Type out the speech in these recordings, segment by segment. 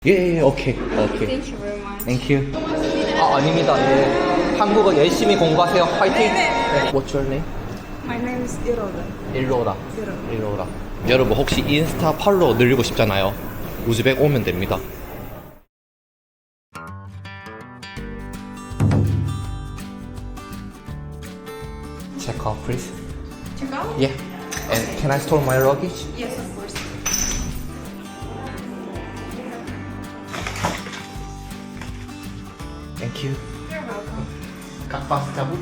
예, 오케이. Thank you very much. 땡큐. 아, 아닙니다. 예. 한국어 열심히 공부하세요. 화이팅! 네. What's your name? My name is Iroda. 일로라. 일로라. 여러분, 혹시 인스타 팔로워 늘리고 싶잖아요. 우즈벡 오면 됩니다. Check out, please. Check out? Yeah. And can I store my luggage? Yes, of course. Thank you. You're welcome. Как вас зовут?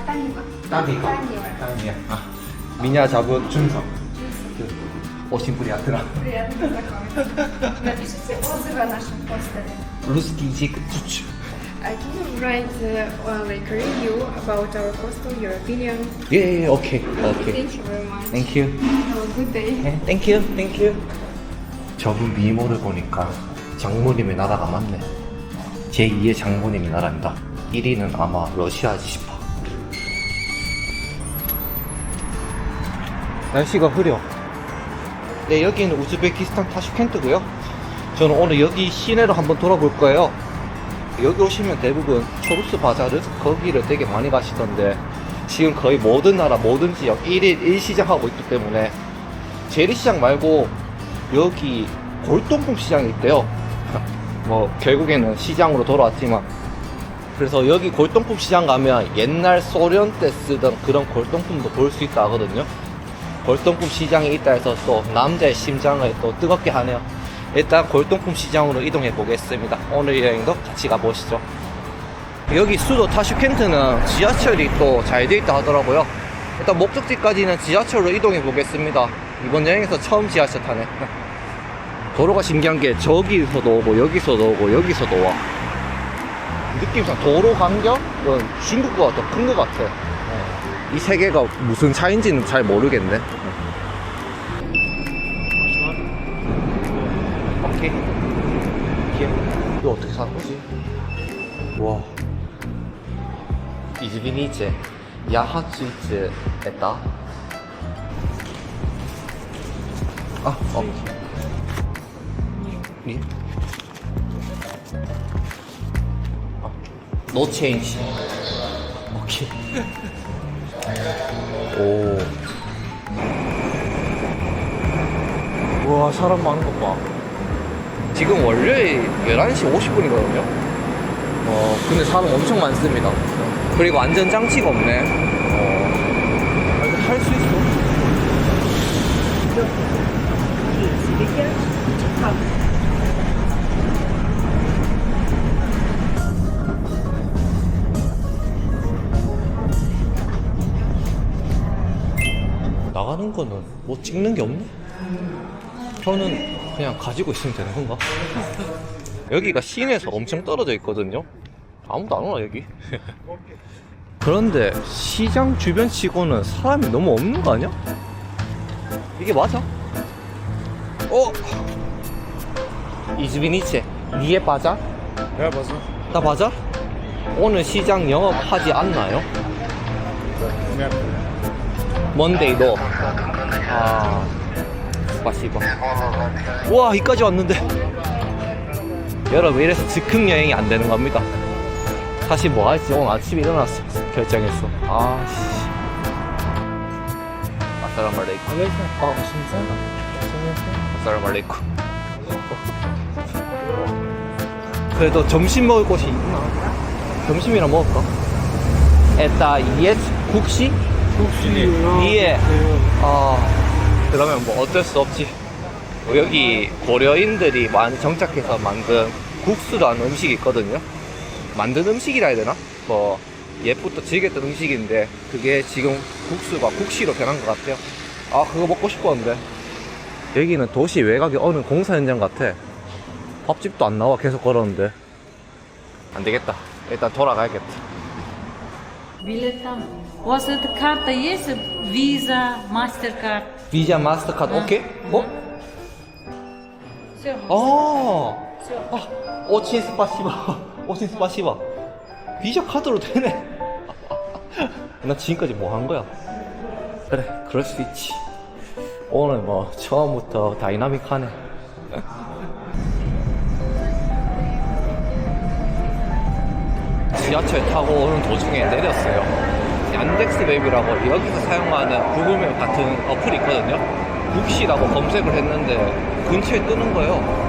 Танева. 따비가. Танева. 따비야. 아, меня зовут 준석. Очень приятно. Приятно познакомиться. Напишите отзывы о нашем постере. Русский язык чуть-чуть. Can you write like a review about our hostel, your opinion? 예, 오케이. Thank you very much. Thank you. Have a good day. 네, Thank you. 저분 미모를 보니까 장모님의 나라가 맞네. 제2의 장모님의 나라입니다. 1위는 아마 러시아지 싶어. 날씨가 흐려. 네, 여기는 우즈베키스탄 타슈켄트고요. 저는 오늘 여기 시내로 한번 돌아볼 거예요. 여기 오시면 대부분 초루스 바자르 거기를 되게 많이 가시던데 지금 거의 모든 나라 모든 지역 1일 1시장 하고 있기 때문에 재래시장 말고 여기 골동품 시장이 있대요. 뭐 결국에는 시장으로 돌아왔지만, 그래서 여기 골동품 시장 가면 옛날 소련 때 쓰던 그런 골동품도 볼 수 있다 하거든요. 골동품 시장이 있다 해서 또 남자의 심장을 또 뜨겁게 하네요. 일단 골동품 시장으로 이동해 보겠습니다. 오늘 여행도 같이 가보시죠. 여기 수도 타슈켄트는 지하철이 또 잘 돼 있다 하더라고요. 일단 목적지까지는 지하철로 이동해 보겠습니다. 이번 여행에서 처음 지하철 타네. 도로가 신기한 게 저기서도 오고 여기서도 오고 여기서도 와. 느낌상 도로 간격은 중국보다 더 큰 것 같아. 이 세 개가 무슨 차이인지는 잘 모르겠네. 오케이. 이거 어떻게 사는 거지? 와. 이즈비니체 야하츠이츠 했다. 아, 예? No change. 오케이. 오. 우와, 사람 많은 것 봐. 지금 월요일 11시 50분이거든요. 근데 사람 엄청 많습니다. 그리고 안전장치가 없네. 할 수 있어. 나가는 거는 뭐 찍는 게 없네? 표는 그냥 가지고 있으면 되는 건가? 여기가 시내에서 엄청 떨어져 있거든요? 아무도 안 오나 여기? 그런데 시장 주변 치고는 사람이 너무 없는 거 아니야? 이게 맞아? 이즈비니체 니에 바자? Ja, 맞아. 나 바자? 오늘 시장 영업하지 않나요? 먼데이도. 아, 스파시바. 와, 여기까지 왔는데. 여러분, 이래서 즉흥 여행이 안 되는 겁니다. 사실 뭐 할지 오늘 아침에 일어났어. 결정했어. 아, 씨. 아사람 알레이쿰. 아사람 알레이쿰. 그래도 점심 먹을 곳이 있나? 점심이나 먹을까? 에따, 옛 국시? 예. 그러면 뭐 어쩔 수 없지. 여기 고려인들이 많이 정착해서 만든 국수라는 음식이 있거든요. 만든 음식이라 해야 되나? 뭐 옛부터 즐겼던 음식인데 그게 지금 국수가 국시로 변한 것 같아요. 아, 그거 먹고 싶었는데. 여기는 도시 외곽의 어느 공사 현장 같아. 밥집도 안 나와. 계속 걸었는데 안 되겠다. 일단 돌아가야겠다. Билетам. У вас эта карта есть? Visa, MasterCard? 비자 마스터카드 오케이? Все. 오친 스파시바. 오친 스파시바. 비자 카드로 되네. 나 지금까지 뭐 한 거야? 그래, 그럴 수 있지. 오늘 뭐 처음부터 다이나믹하네. 지하철 타고 오는 도중에 내렸어요. 얀덱스 맵이라고 여기서 사용하는 구글맵 같은 어플이 있거든요. 국시라고 검색을 했는데 근처에 뜨는 거예요.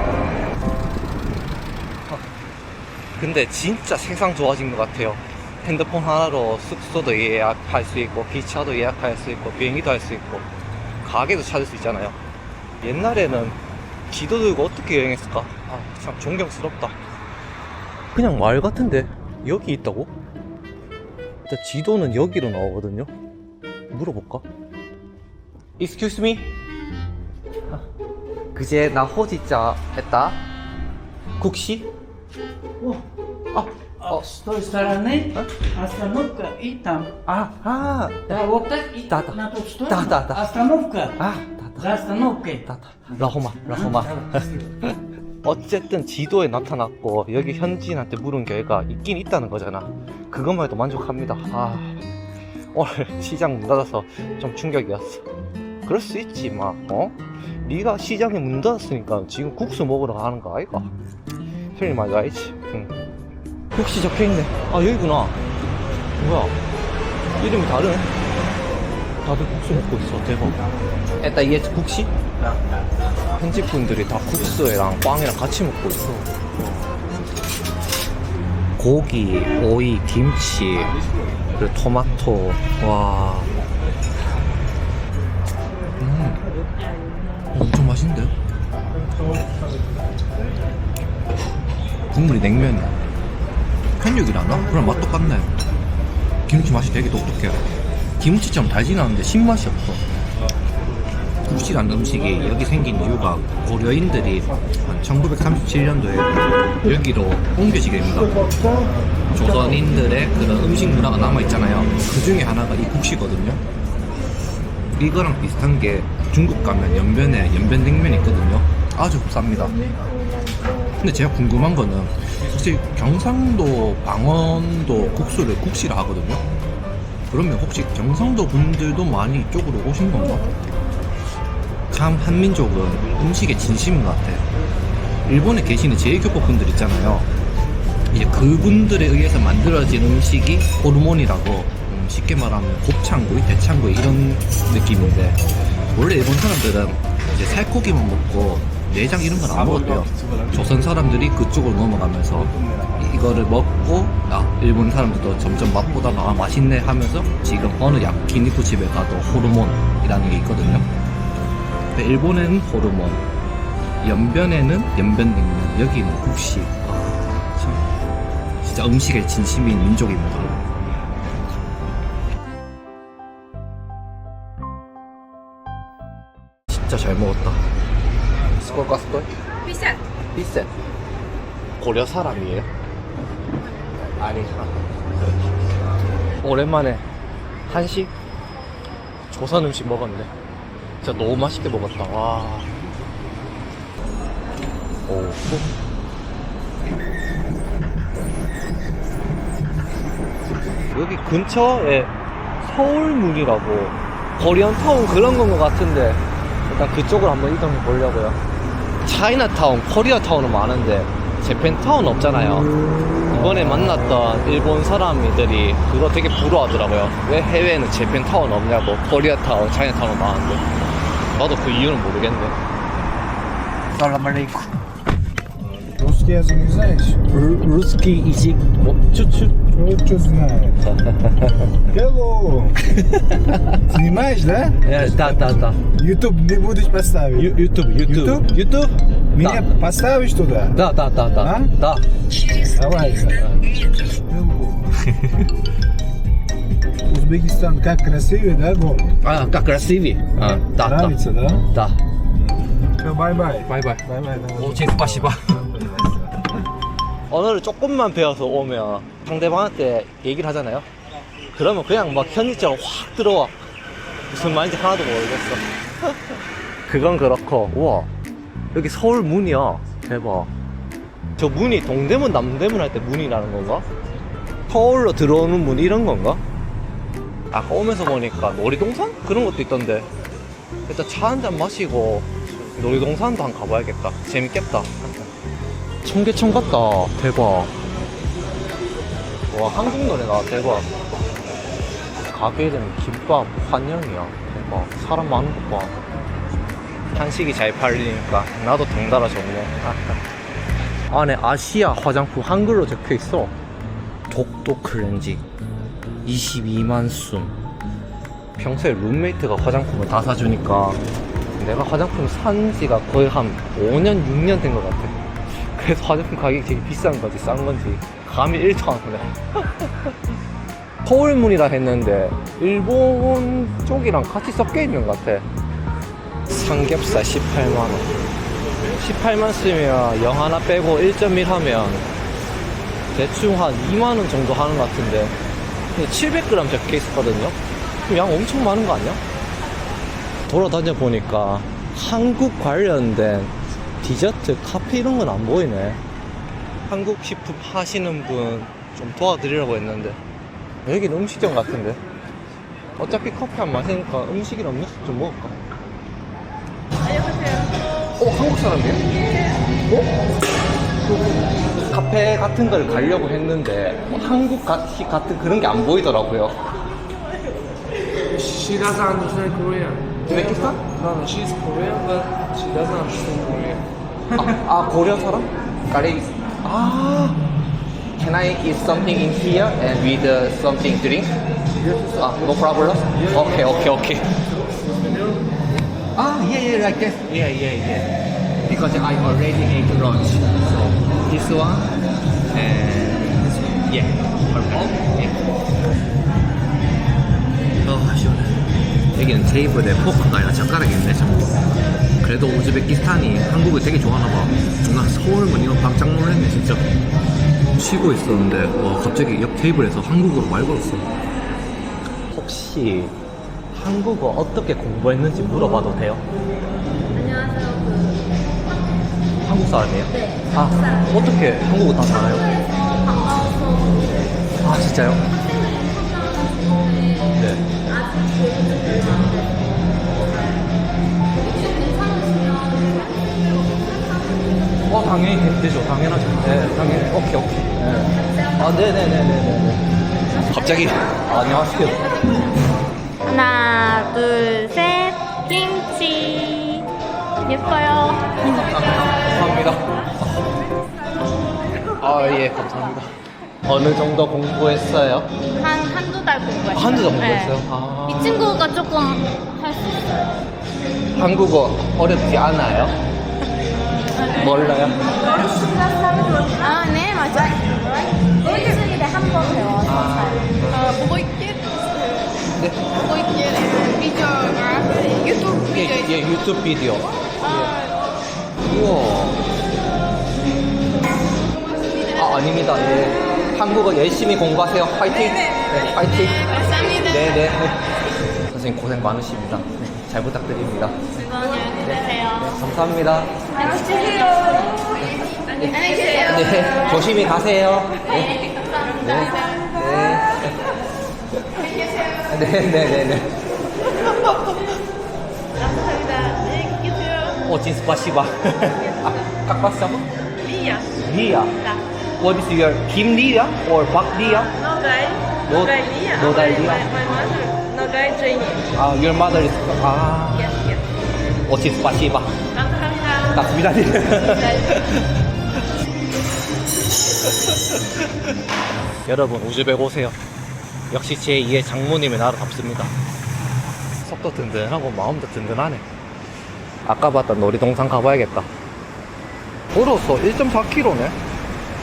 근데 진짜 세상 좋아진 것 같아요. 핸드폰 하나로 숙소도 예약할 수 있고, 기차도 예약할 수 있고, 비행기도 할 수 있고, 가게도 찾을 수 있잖아요. 옛날에는 지도 들고 어떻게 여행했을까? 아, 참 존경스럽다. 그냥 말 같은데 여기 있다고? 일단 지도는 여기로 나오거든요. 물어볼까? Excuse me? 그제 나 호지자 했다. 국시? С той стороны остановка и там. 아, Да, вот так и Да, да. на ту сторону. Да, да, да. Остановка. 아, За остановкой. 라호마. 어쨌든 지도에 나타났고 여기 현지인한테 물은 결과 있긴 있다는 거잖아. 그것만 해도 만족합니다. 아, 오늘 시장 문 닫아서 좀 충격이었어. 그럴 수 있지 막. 네가 시장에 문 닫았으니까 지금 국수 먹으러 가는 거 아이가? 틀린 말도 알지. 응. 국시 적혀있네. 아, 여기구나. 뭐야, 이름이 다르네. 다들 국수 먹고 있어. 대박. 일단 이게 국시? 현지 분들이 다 국수랑 빵이랑 같이 먹고 있어. 고기, 오이, 김치, 그리고 토마토. 와, 엄청 맛있는데? 국물이 냉면이야. 편육이라나? 그럼 맛 똑같네. 김치 맛이 되게 독특해. 김치처럼 달진 않은데 신맛이 없어. 국시라는 음식이 여기 생긴 이유가 고려인들이 한 1937년도에 여기로 옮겨지게 됩니다. 조선인들의 그런 음식 문화가 남아있잖아요. 그 중에 하나가 이 국시거든요. 이거랑 비슷한 게 중국 가면 연변에 연변냉면이 있거든요. 아주 쌉니다. 근데 제가 궁금한 거는 혹시 경상도, 강원도 국수를 국시라 하거든요. 그러면 혹시 경상도 분들도 많이 이쪽으로 오신 건가? 참 한민족은 음식에 진심인 것 같아요. 일본에 계시는 제2교포 분들 있잖아요. 이제 그분들에 의해서 만들어진 음식이 호르몬이라고, 쉽게 말하면 곱창구이, 대창구이 이런 느낌인데, 원래 일본 사람들은 이제 살코기만 먹고 내장 이런 건 안 먹었대요. 조선 사람들이 그쪽으로 넘어가면서 이거를 먹고 일본 사람들도 점점 맛보다가 아, 맛있네 하면서 지금 어느 야키니쿠 집에 가도 호르몬이라는 게 있거든요. 근데 일본에는 호르몬, 연변에는 연변냉면, 여기는 국시. 참 진짜 음식에 진심인 민족입니다. 진짜 잘 먹었다. 스콜 스콜? 비싼. 비싼. 고려 사람이에요? 아니. 오랜만에 한식 조선 음식 먹었는데 진짜 너무 맛있게 먹었다. 와. 오. 여기 근처에 서울문이라고 코리안타운 그런 건 것 같은데 일단 그쪽으로 한번 이동해 보려고요. 차이나타운, 코리아타운은 많은데 재팬타운 없잖아요. 이번에 만났던 일본 사람들이 그거 되게 부러워하더라고요. 왜 해외에는 재팬타운 없냐고. 코리아타운, 차이나타운은 많은데. 나도 그 이유는 모르겠네. 살람 알레이쿰. Русский язык не знаешь? Русский язык чуть-чуть. Что знаешь? Hello! Снимаешь, да? Да. YouTube не будешь поставить? YouTube? Меня поставишь туда? Да. А? Да. Давай. Hello. Узбекистан как красивый, да, город? А, как красивый. Да. Нравится, да? Да. Все, бай-бай. 바이바이. Бай-бай. давай. 오직 빠시바. 언어를 조금만 배워서 오면 상대방한테 얘기를 하잖아요. 그러면 그냥 막 현지처럼 확 들어와. 무슨 말인지 하나도 모르겠어. 그건 그렇고, 우와, 여기 서울 문이야. 대박. 저 문이 동대문, 남대문 할 때 문이라는 건가? 서울로 들어오는 문 이런 건가? 아까 오면서 보니까 놀이동산? 그런 것도 있던데. 일단 차 한잔 마시고 놀이동산도 한번 가봐야겠다. 재밌겠다. 청계천 같다. 대박. 와, 한국 노래가 대박. 가게 이름이 김밥 환영이야. 대박. 사람 많은 것 봐. 한식이 잘 팔리니까 나도 덩달아 좋네. 안에 아시아 화장품 한글로 적혀 있어. 독도 클렌징 22만 순. 평소에 룸메이트가 화장품을 다 사주니까 내가 화장품 산 지가 거의 한 5년, 6년 된 것 같아. 그래서 화장품 가격이 되게 비싼 건지 싼 건지 감이 1도 안 오네. 서울문이라 했는데 일본 쪽이랑 같이 섞여 있는 것 같아. 삼겹살 18만원. 18만 쓰면 영 하나 빼고 1.1 하면 대충 한 2만원 정도 하는 것 같은데 700g 적혀 있었거든요. 그럼 양 엄청 많은 거 아니야? 돌아다녀 보니까 한국 관련된 디저트, 카페 이런 건 안 보이네. 한국 식품 하시는 분 좀 도와드리려고 했는데 여기는 음식점 같은데 어차피 커피 안 마시니까 음식이나 음료수 좀 먹을까? 한국 사람이에요? 카페 같은 걸 가려고 했는데 한국 같은 그런 게 안 보이더라고요. She doesn't understand Korean. 우즈베키스탄? No, she's Korean, but she doesn't understand Korean. 고려 사람? 가레이. Can I eat something in here and with something drink? No problem? Okay. Yeah, like that. Yeah. Because I already ate lunch. So this one and this one. Yeah, perfect. Yeah. 시원해. 여기는 테이블에 포크가 아니라 젓가락이 있네, 전부. 그래도 우즈베키스탄이 한국을 되게 좋아하나 봐. 나 서울문 이거 깜짝 놀랐네, 진짜. 쉬고 있었는데 와, 갑자기 옆 테이블에서 한국어로 말 걸었어. 혹시 한국어 어떻게 공부했는지 물어봐도 돼요? 안녕하세요. 한국 사람이에요? 네. 어떻게 한국어 다 잘해요? 반가워서 진짜요? 네. 아직 공부 당연히 되죠. 당연하죠. 네, 당연히. 오케이. 네. 네네네네네. 갑자기. 안녕하세요. 하나, 둘, 셋. 김치. 예뻐요. 감사합니다. 예, 감사합니다. 어느 정도 공부했어요? 한두 달 공부했어요. 한두 달 공부했어요? 이 친구가 조금 할 수 있어요. 한국어 어렵지 않아요? 몰라요? 네, 맞아요. 일주일에 한 번 배워서 보고 있게 네. 보고 있게 비디오가 유튜브 비디오 예, 유튜브 비디오. 우와. 아닙니다. 예. 한국어 열심히 공부하세요. 화이팅! 네, 화이팅! 감사합니다. 네네. 선생님 고생 많으십니다. 잘 부탁드립니다. 안녕히 계세요. 감사합니다. 안녕히 계세요. 안녕히 계세요. 네, 조심히 가세요. 네. 네네네네. 감사합니다. 안녕히 계세요. Очень спасибо. Как вас зовут? Лия. Lia. What is your Kim Lia or Park Lia? Nogay. No- Nogay Lia. Nogay Lia. My mother. Nogay Jenny. Your mother is. Yes. Очень спасибо. 감사합니다. 맞습니다. 여러분 우즈벡 오세요. 역시 제2의 장모님의 나라답습니다. 속도 든든하고 마음도 든든하네. 아까 봤던 놀이동산 가봐야겠다. 걸어서 1.4km네.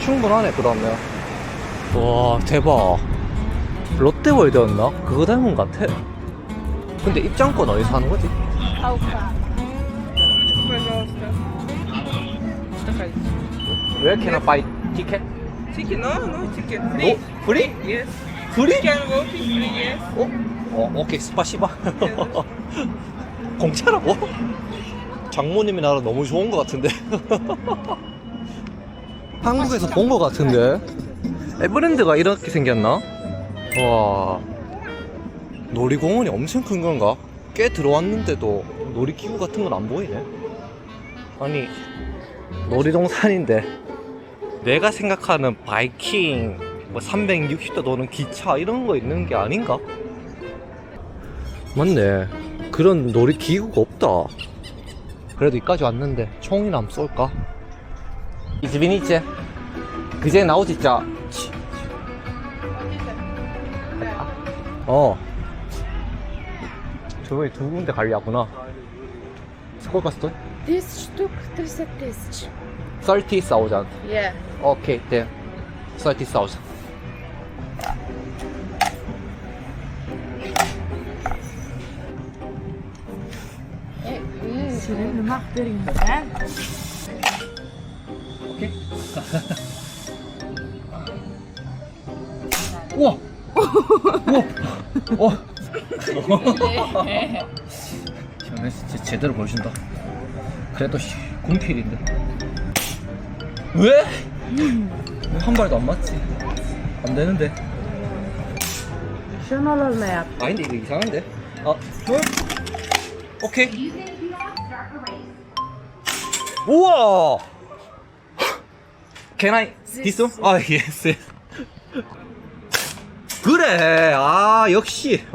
충분하네. 그러면 와 대박. 롯데월드였나? 그거 닮은 것 같아. 근데 입장권 어디서 하는 거지? Пожалуйста. Что хотите? Where can I buy ticket? Ticket? No, ticket. No? Free? Yes. Free? Can walk free, yes. 오케이, 스파시바. 공짜라고? 장모님이 나라 너무 좋은 것 같은데. 한국에서 본 것 같은데. 에버랜드가 이렇게 생겼나? 와, 놀이공원이 엄청 큰 건가? 꽤 들어왔는데도 놀이기구 같은 건 안 보이네. 아니, 놀이동산인데 내가 생각하는 바이킹 뭐 360도 도는 기차 이런 거 있는 게 아닌가? 맞네. 그런 놀이 기구가 없다. 그래도 여기까지 왔는데 총이나 한번 쏠까? 이즈비니체 그제 나오지자. 저번에 두 군데 가려구나. 스콜 갔어? 10 штук, 30 тысяч. 30,000. Yeah. 오케이, 네. 30,000. 오케이. 우와! 우와! 현우 진짜 제대로 보여준다. 그래도 군필인데. 왜? 왜 한 발도 안 맞지? 안 되는데. 아닌데 이거 이상한데? 오케이. 우와! Can I? This one? 아, yes. 그래. 아, 역시.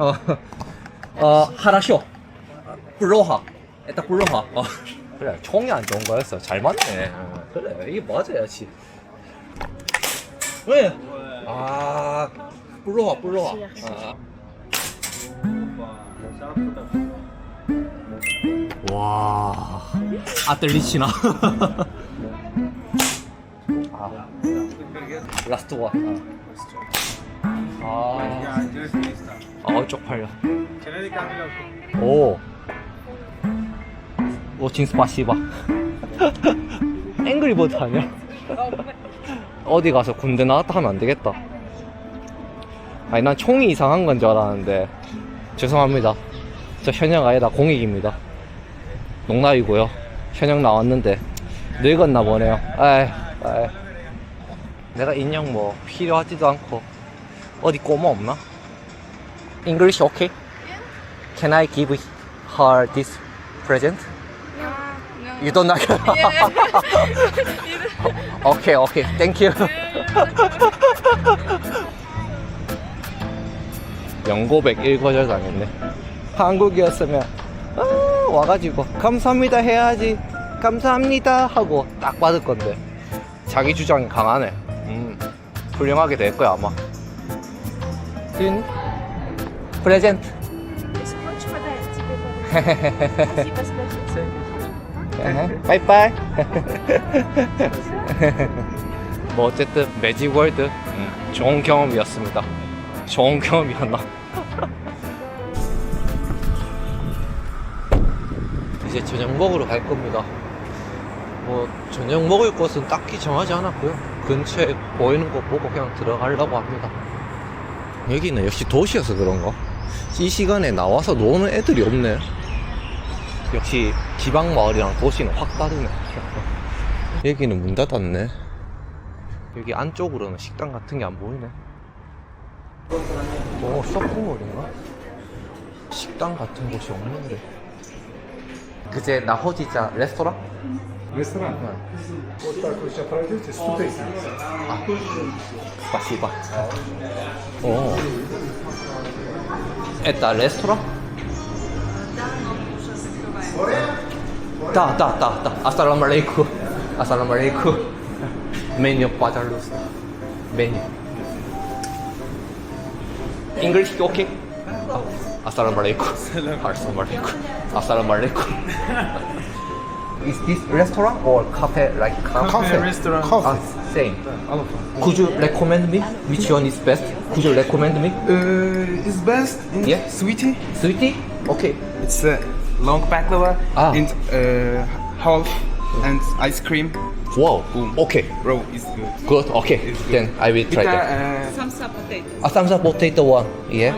하라쇼. 블로하. 딱 블로하. 그래. 총이 안 좋은 거였어. 잘 맞네. 그래. 이게 맞아야지. 왜? 아, 블로하. 와, 아틀리치나. 라스트 원. 쪽팔려. 칭 스파시바. 앵그리버드 아니야? 어디 가서 군대 나왔다 하면 안 되겠다. 아니, 난 총이 이상한 건 줄 알았는데. 죄송합니다. 저 현역 아니다. 공익입니다. 농담이고요. 현역 나왔는데 늙었나 보네요. 에이. 내가 인형 뭐 필요하지도 않고. 어디 꼬마 없나? English okay? Can I give her this present? You don't like it? Okay. Thank you. 영고백 1거절 당했네. 한국이었으면 와가지고 감사합니다 해야지. 감사합니다 하고 딱 받을 건데 자기 주장이 강하네. 훌륭하게 될 거야 아마. 프레젠트. 빠이빠이. 뭐 어쨌든 매직월드 좋은 경험이었습니다. 좋은 경험이었나? 이제 저녁 먹으러 갈 겁니다. 뭐 저녁 먹을 곳은 딱히 정하지 않았고요. 근처에 보이는 거 보고 그냥 들어가려고 합니다. 여기는 역시 도시여서 그런가? 이 시간에 나와서 노는 애들이 없네. 역시 지방 마을이랑 도시는 확 다르네. 여기는 문 닫았네. 여기 안쪽으로는 식당 같은 게 안 보이네. 쇼핑몰인가? 식당 같은 곳이 없는데. 그제 나호지자 레스토랑? Ресторан. Вот так вы сейчас пройдете, 100 тысяч. Спасибо. Это ресторан? Да. Ассаламу алейкум. Меню, пожалуйста. Меню. English okay? Assalamu alaikum. Assalamu alaikum. Is this restaurant or cafe like Cafe, restaurant. Ah, same. Could you recommend me which one is best? Could you recommend me? It's best in Yeah. sweetie. Sweetie? Okay. It's a long baklava Ah. and half and ice cream. Wow. Okay. Bro, it's good. Good. Okay. It's good. Then I will try that. Samsa potato. Samsa potato one. Yeah.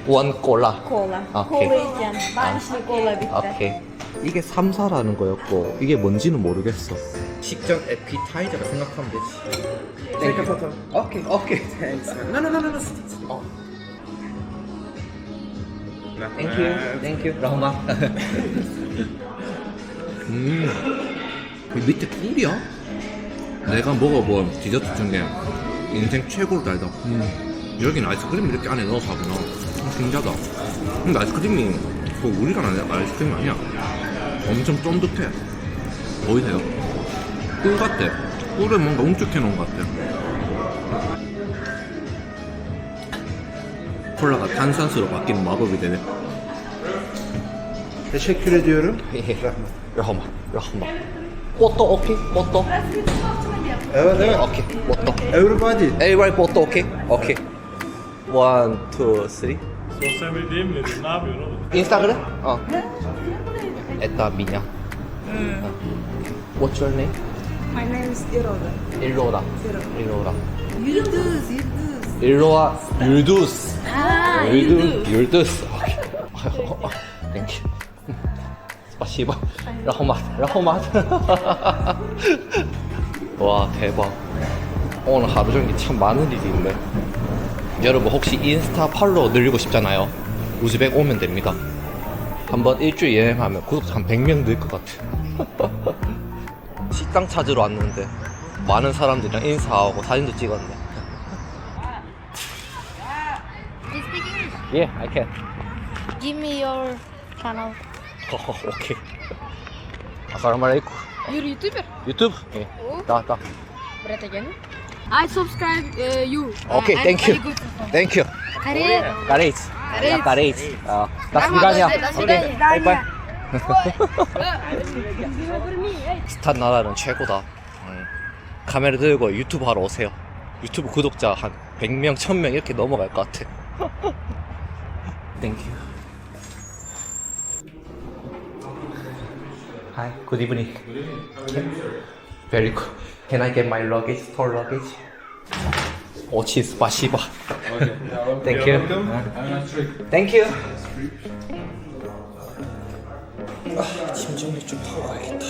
One cola. Кола. Okay. Кола içeceğim. Ben şimdi kola bitti. 오케이. 이게 3사라는 거였고 이게 뭔지는 모르겠어. 식전 에피타이저가 생각하면 되지. Take a photo. 오케이. Thanks. No. 땡큐. 라마. 그 밑에 꿀이야? 내가 먹어본 디저트 중에 인생 최고로 달다. 여기는 아이스크림 이렇게 안에 넣어서 하구나. 신기하다. 근데 아이스크림이 그 우리가 아는 아이스크림 아니야. 엄청 쫀득해. 보이세요? 꿀 같아. 꿀을 뭔가 웅축해 놓은 것 같아. 콜라가 탄산수로 바뀌는 마법이 되네. Teşekkür ediyorum. rahmat. Foto okey? Foto? Evet evet. Okey. Foto. Everybody. Everybody foto okey? Okey. 1, 2, 3. Sosyal medyaya mı veriyorsun? Ne yapıyorsun oğlum? Instagram? Esta minya. What's your name? My name is Iroda. Ilroda. Ilroa Yıldız. Yıldız. Thank you. Спасибо. 라호맛. 와, 대박. 오늘 하루 종일 참 많은 일이 있네. 여러분 혹시 인스타 팔로워 늘리고 싶잖아요. 우즈벡 오면 됩니다. 한번 일주일 여행하면 구독자 한 100명 늘 것 같아. 식당 찾으러 왔는데 많은 사람들이랑 인사하고 사진도 찍었네. Yeah, I can. Give me your channel. 오케이. Assalamualaikum. You're YouTuber? 유튜브? 예. 나. Berarti kan? I subscribe you. 오케이, thank you. Thank you. Karir. Karit. До свидания. 오케이, 바이바이. 스탄 나라는 최고다. 카메라 들고 유튜브 하러 오세요. 유튜브 구독자 한 100명, 1000명 이렇게 넘어갈 것 같아. Thank you. Hi, good evening. Very good. Can I get my luggage, store luggage? Очень спасибо. Thank you. Thank you. 짐 정리 좀 하고 가야겠다.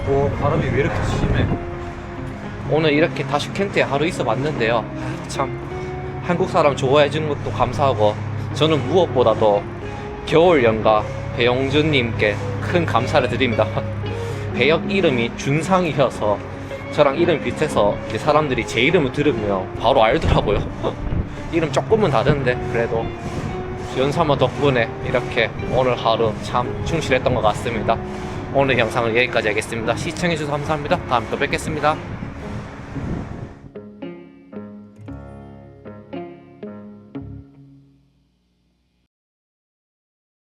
오, 바람이 왜 이렇게 심해? 오늘 이렇게 타슈켄트에 하루 있어 봤는데요. 참 한국 사람 좋아해 주는 것도 감사하고 저는 무엇보다도 겨울 연가 배용준님께 큰 감사를 드립니다. 배역 이름이 준상이어서 저랑 이름 비슷해서 사람들이 제 이름을 들으면 바로 알더라고요. 이름 조금은 다른데 그래도 연사마 덕분에 이렇게 오늘 하루 참 충실했던 것 같습니다. 오늘 영상은 여기까지 하겠습니다. 시청해주셔서 감사합니다. 다음에 또 뵙겠습니다.